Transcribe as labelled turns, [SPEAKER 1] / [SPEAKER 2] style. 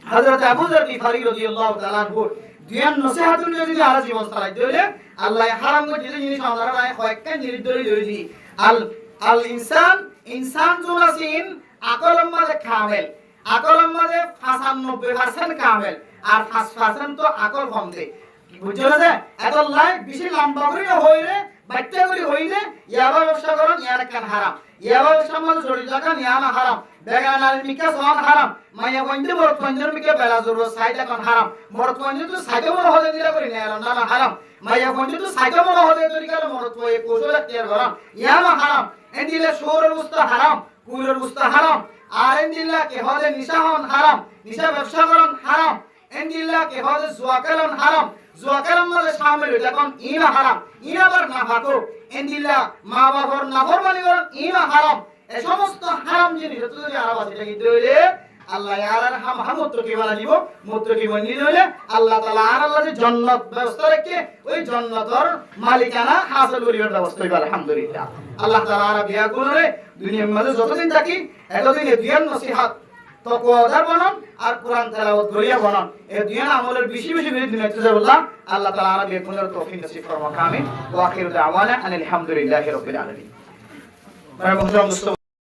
[SPEAKER 1] হযরত আবু যর গিফারি রাদিয়াল্লাহু তাআলা আনহু দুইয়ান নসিহতুন যদি আর জীবন চালাই দিলে আল্লাহ হারাম করে যে জিনিস আমরা নাই কয়েকটা জিনিস ধরে ধরে আল আল ইনসান জুনাসিন আকলম মাঝে কামেল আকলম মাঝে 95% কামেল আর 5% তো আকল কম দে বুঝছো না এত লাই বেশি লম্বা করে হইলে বাচ্চা করে হইলে ইয়াবা ব্যবসা করন ইয়ার কান হারাম ইয়াবা ব্যবসা মানে জড়িত কান ইয়ানা হারাম বেগানার মিকা সমান হারাম মাইয়া কইতে বড় পঞ্জর মিকা বেলা জোর সাইডা কান হারাম বড় পঞ্জর তো সাইডা বড় হলে দিলা করি না না হারাম মাইয়া পঞ্জর তো সাইডা বড় হলে তরি কালে বড় তো এই কোসো রাখতিয়ার গরম ইয়ানা হারাম এন্দিলে শোরের উস্তা হারাম কুইরের উস্তা হারাম আর এন্দিলা কে হলে নিশা হন হারাম নিশা ব্যবসা করন হারাম এন্দিলা কে হলে জুয়া খেলন হারাম জুয়া খেলন মানে শামিল যখন ইনা হারাম ইনা বার না ফাকো এন্দিলা মা বাবার নাফরমানি করন ইনা হারাম এই সমস্ত হারাম জিনিস তো যদি আরব আছে এটা কি হইলে আল্লাহ আর হামত্র কি বলা নিব মূত্র কি বনি হইলে আল্লাহ তাআলা আর আল্লাহ যে জান্নাত ব্যবস্থা রাখে ওই জান্নাতের মালিকানা হাসিল করিবার ব্যবস্থা হইবে আলহামদুলিল্লাহ আল্লাহ তাআলা আর বিয়া করে দুনিয়ার মধ্যে যতদিন থাকি এতদিন দুইয়ান নসিহত তকওয়াদার বনন আর কোরআন তেলাওয়াত করিয়া বনন এই দুইয়ান আমলের বেশি বেশি দুনিয়াতে যাবল্লাহ আল্লাহ তাআলা আর বিয়া করে তৌফিক নসিব ফরমাক আমিন ওয়া আখিরু দাওয়ানা আলহামদুলিল্লাহি রাব্বিল আলামিন